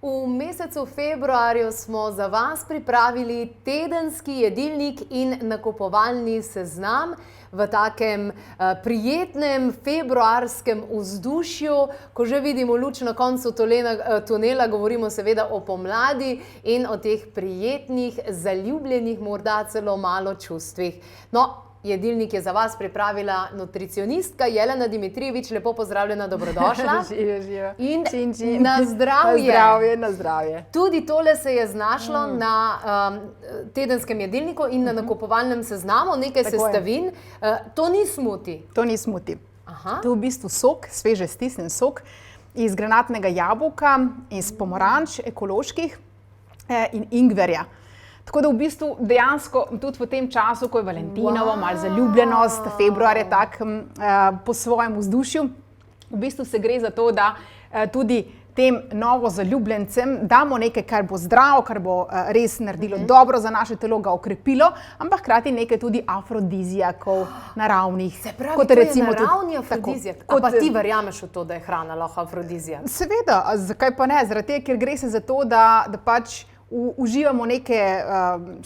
V mesecu februarju smo za vas pripravili tedenski jedilnik in nakupovalni seznam v takem prijetnem februarskem vzdušju, ko že vidimo luč na koncu tunela, govorimo seveda o pomladi in o teh prijetnih, zaljubljenih, morda celo malo čustvih. No, jedilnik je za vas pripravila nutricionistka Jelena Dimitrijevič. Lepo pozdravljena, dobrodošla. Živijo. In čin, čin. na zdravje. Na zdravje, na zdravje. Tudi tole se je znašlo na tedenskem jedilniku in na nakupovalnem seznamu, nekaj sestavin. To ni smuti. To ni smuti. Aha. To je v bistvu sok, sveže stisnjen sok iz granatnega jabolka, iz pomoranč, ekoloških in ingverja. Tako da v bistvu dejansko tudi v tem času, ko je Valentinovo, malo zaljubljenost, februar je tak po svojem vzdušju, v bistvu se gre za to, da tudi tem novo zaljubljencem damo nekaj, kar bo zdravo, kar bo res naredilo dobro za naše telo, ga okrepilo, ampak hkrati nekaj tudi afrodizijakov naravnih. Se pravi, to je naravni afrodizijak. A pa ti verjameš v to, da je hrana lahko afrodizijak? Seveda, zakaj pa ne? Zaradi tega, ker gre se za to, da pač uživamo neke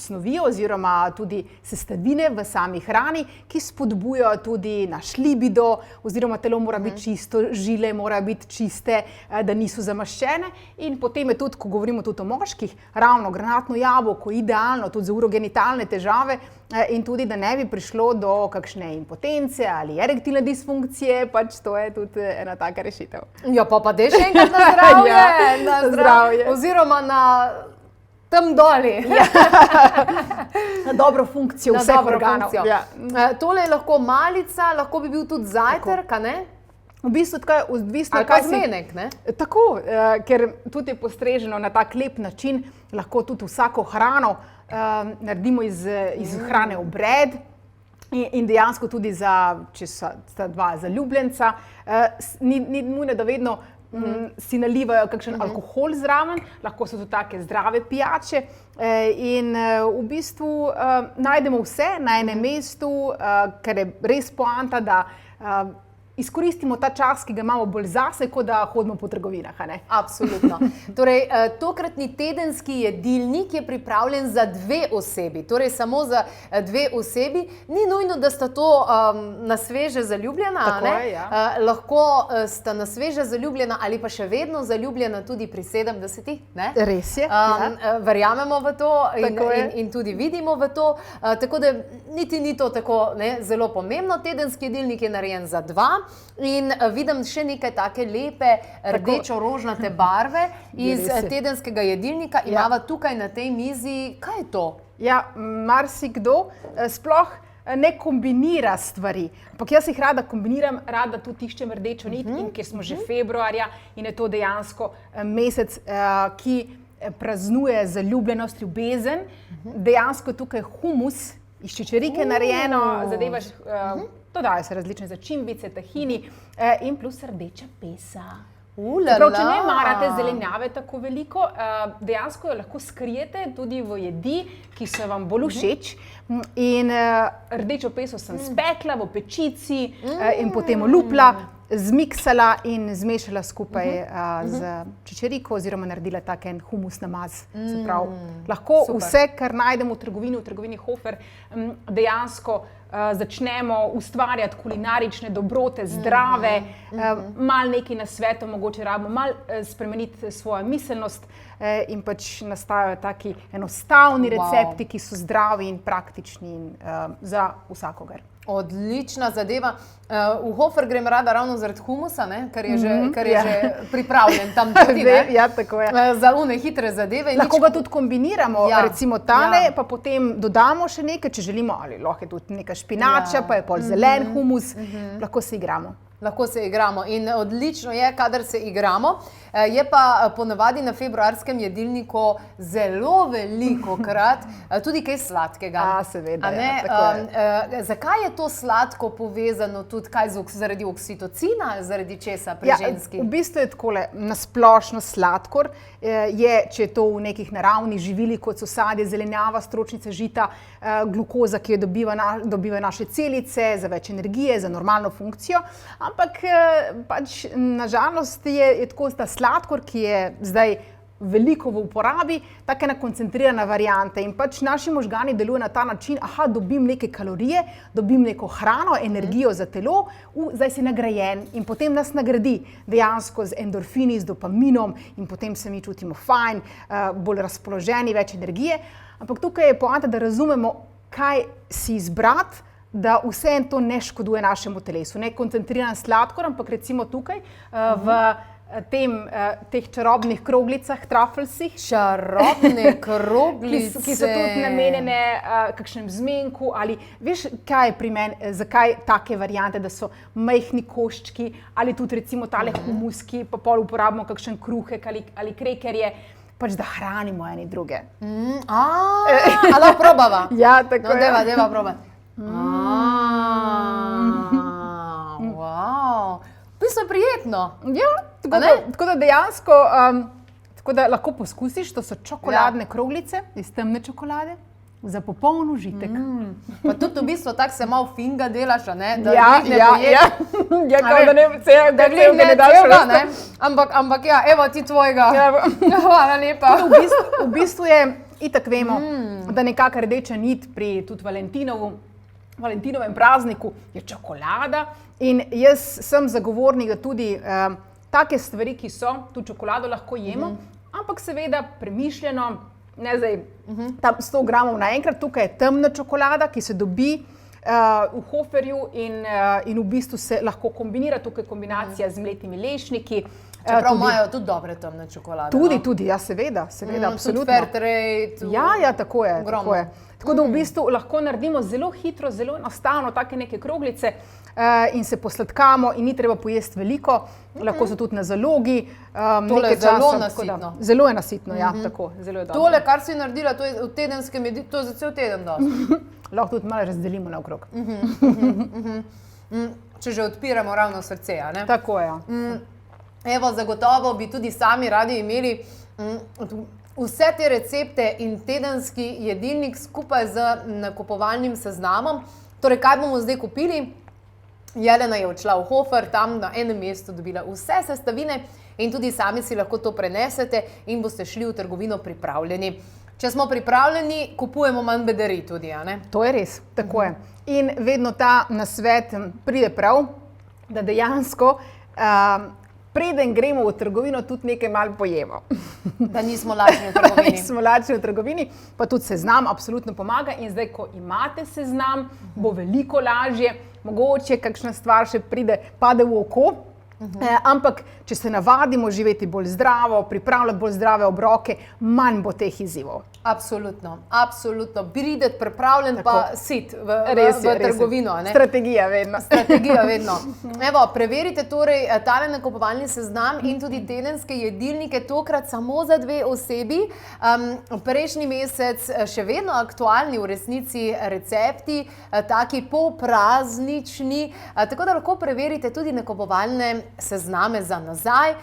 snovi oziroma tudi sestavine v sami hrani, ki spodbujajo tudi naš libido, oziroma telo mora biti čisto, žile mora biti čiste, da niso zamaščene. In potem je tudi, ko govorimo tudi o moških, ravno granatno jabolko idealno tudi za urogenitalne težave in tudi, da ne bi prišlo do kakšne impotence ali erektilne disfunkcije, pač to je tudi ena taka rešitev. Ja, pa dej še enkrat na zdravje. Ja, na zdravje. Oziroma na tam doli. Na dobro funkcijo vseh organov. Ja. Tole je lahko malica, lahko bi bil tudi zajtrk, a ne? V bistvu tako je, ali pa zmenek, ne? Tako, ker tudi je postreženo na tak lep način, lahko tudi vsako hrano naredimo iz hrane obred in dejansko tudi če sta dva zaljubljenca, ni nujno, da vedno si nalivajo kakšen alkohol zraven, lahko so to take zdrave pijače in v bistvu najdemo vse na enem mestu, ker je res poanta, da izkoristimo ta čas, ki ga imamo bolj zase, kot da hodimo po trgovinah, a ne? Absolutno. Torej, tokratni tedenski jedilnik je pripravljen za 2 osebi, torej samo za 2 osebi. Ni nujno, da sta to na sveže zaljubljena, a ne? Tako je, ja. Lahko sta na sveže zaljubljena ali pa še vedno zaljubljena tudi pri 70-ih, ne? Res je, ja. Verjamemo v to in tudi vidimo v to, tako da niti ni to tako zelo pomembno. Tedenski jedilnik je narejen za 2. In vidim še nekaj take lepe rdečo-rožnate barve iz tedenskega jedilnika. Imava tukaj na tej mizi, kaj je to? Ja, marsikdo sploh ne kombinira stvari, ampak jaz jih rada kombiniram, rada tudi iščem rdečo nit in ker smo že februarja in je to dejansko mesec, ki praznuje zaljubljenost, ljubezen, dejansko tukaj humus iz čičerike narejeno, zadevaš dodajo se različne začimbice, tahini in plus rdeča pesa. Prav, če ne marate zelenjave tako veliko, dejansko jo lahko skrijete tudi v jedi, ki so vam bolj všeč. In rdečo peso sem spekla v pečici in potem olupla, zmiksala in zmešala skupaj z čičeriko oziroma naredila tak en humus namaz. Se pravi, lahko vse, kar najdemo v trgovini Hofer, dejansko začnemo ustvarjati kulinarične dobrote, zdrave, malo nekaj na svetu, mogoče rabimo malo spremeniti svojo miselnost in pač nastajajo taki enostavni recepti, ki so zdravi in praktični za vsakogar. Odlična zadeva. V Hofer grem rada ravno zaradi humusa, ker je že pripravljen tam tudi. Ja, tako je. Za one hitre zadeve. Lahko ga tudi kombiniramo, recimo tale, pa potem dodamo še nekaj, če želimo, ali lahko je tudi neka špinača, pa je pol zelen humus, lahko se igramo. Lahko se igramo in odlično je, kadar se igramo. Je pa ponavadi na februarskem jedilniku zelo velikokrat tudi kaj sladkega. Seveda, Zakaj je to sladko povezano tudi zaradi oksitocina, zaradi česa pri ženski? V bistvu je takole, nasplošno sladkor je, če je to v nekih naravnih živilih, kot so sadje, zelenjava, stročnice, žita, glukoza, ki jo dobivajo naše celice za več energije, za normalno funkcijo. Ampak pač nažalost je tako ta sladkor, ki je zdaj veliko v uporabi, tako ena koncentrirana varianta. In pač naši možgani delujejo na ta način, dobim neke kalorije, dobim neko hrano, energijo za telo, zdaj si nagrajen in potem nas nagradi dejansko z endorfini, z dopaminom in potem se mi čutimo fajn, bolj razpoloženi, več energije. Ampak tukaj je poanta, da razumemo, kaj si izbrati, da vse to ne škoduje našemu telesu. Ne koncentriran sladkor, ampak recimo tukaj v teh čarobnih kroglicah, trufflesih. Čarobne kroglice. Ki so tudi namenjene kakšnem zmenku ali, veš, kaj je pri meni, zakaj take variante, da so majhni koščki ali tudi recimo tale humuski, pa pol uporabimo kakšen kruhek ali krekerje, pač da hranimo eni druge. Ali probava? Ja, tako je. No, deva probati. Wow. V bistvu je prijetno. Ja, tako da dejansko tako da lahko poskusiš, to so čokoladne kroglice iz temne čokolade za popoln užitek. Pa tudi v bistvu tako se malo finga delaš, ne? Da Ja, kao da ne ne daš celo, ne? Ampak ja, evo ti tvojega. Hvala lepa. V bistvu je, itak vemo, da nekaka rdeča nit pri tudi Valentinovem prazniku je čokolada in jaz sem zagovornik, da tudi take stvari, ki so, tudi čokolado lahko jemo, ampak seveda premišljeno, ne zdaj tam 100 gramov naenkrat, tukaj je temna čokolada, ki se dobi v Hoferju in v bistvu se lahko kombinira, tukaj kombinacija z mletimi lešniki. Čeprav imajo tudi dobre temne čokolade. Tudi, ja, seveda, absolutno. Tudi Fairtrade. Ja, tako je. Tako da v bistvu lahko naredimo zelo hitro, zelo enostavno take neke kroglice in se posladkamo in ni treba pojesti veliko, lahko so tudi na zalogi. Tole je zelo nasitno. Zelo je nasitno, ja, tako, zelo je dobro. Tole, kar si naredila, to je v tedenskem jedi, to je za cel teden dosti. Lahko tudi malo razdelimo naokrog. Če že odpiramo ravno srce, a ne? Tako je. Evo, zagotovo bi tudi sami radi imeli vse te recepte in tedenski jedilnik skupaj z nakupovalnim seznamom. Torej, kaj bomo zdaj kupili? Jelena je odšla v Hofer, tam na enem mestu dobila vse sestavine in tudi sami si lahko to prenesete in boste šli v trgovino pripravljeni. Če smo pripravljeni, kupujemo manj bedarij tudi, a ne? To je res, tako je. In vedno ta nasvet pride prav, da dejansko preden gremo v trgovino, tudi nekaj malo pojemo. Da nismo lačni v trgovini. Nismo lačni v trgovini, pa tudi seznam absolutno pomaga in zdaj, ko imate seznam, bo veliko lažje, mogoče kakšna stvar še pade v oko, ampak če se navadimo živeti bolj zdravo, pripravljati bolj zdrave obroke, manj bo teh izzivov. Absolutno. Prideti pripravljen pa sit v trgovino. Strategija vedno. Evo, preverite torej tale nakupovalni seznam in tudi tedenske jedilnike, tokrat samo za 2 osebi. Prejšnji mesec še vedno aktualni v resnici recepti, taki popraznični, tako da lahko preverite tudi nakupovalne sezname za nazaj.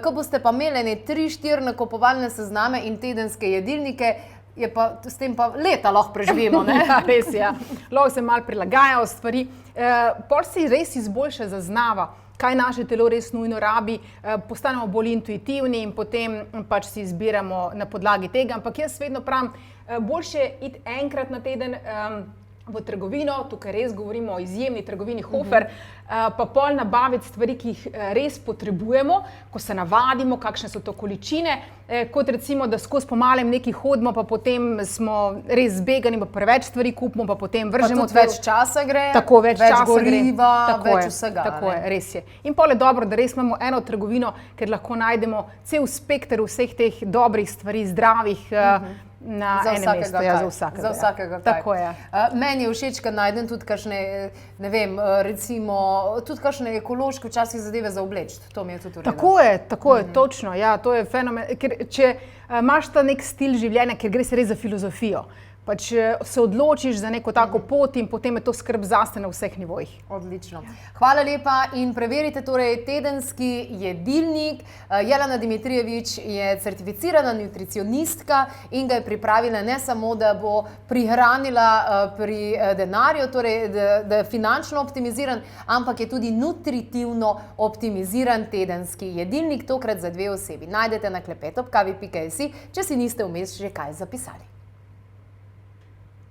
Ko boste pa imeli 3-4 nakupovalne sezname in tedenske jedilnike, s tem pa leta lahko preživimo, ne? Ja, res je. Lahko se malo prilagajajo stvari. Pol si res izboljša zaznava, kaj naše telo res nujno rabi, postanemo bolj intuitivni in potem pač si izbiramo na podlagi tega. Ampak jaz vedno pravim, boljše iti enkrat na teden v trgovino, tukaj res govorimo o izjemni trgovini Hofer, pa pol nabaviti stvari, ki jih res potrebujemo, ko se navadimo, kakšne so to količine, kot recimo, da skozi po malem nekaj hodimo, pa potem smo res zbegani, pa preveč stvari kupimo, pa potem vržemo. Pa tudi več časa gre, tako, več goriva, tako več vsega. Tako je, res je. In pol je dobro, da res imamo eno trgovino, ker lahko najdemo cel spekter vseh teh dobrih stvari, zdravih, na enem mestu, za vsakega. Tako je. Meni je všeč, kad najdem tudi kakšne, ne vem, recimo, tudi kakšne ekološke včasih zadeve za obleči. To mi je tudi v redu. Tako je, točno. Ja, to je fenomen. Ker če imaš ta nek stil življenja, ker gre se res za filozofijo, pač se odločiš za neko tako pot in potem je to skrb zase na vseh nivojih. Odlično. Hvala lepa in preverite torej tedenski jedilnik. Jelena Dimitrijevič je certificirana nutricionistka in ga je pripravila ne samo, da bo prihranila pri denarju, torej da je finančno optimiziran, ampak je tudi nutritivno optimiziran tedenski jedilnik, tokrat za 2 osebi. Najdete na klepetobkavi.si, če si niste vmes že kaj zapisali.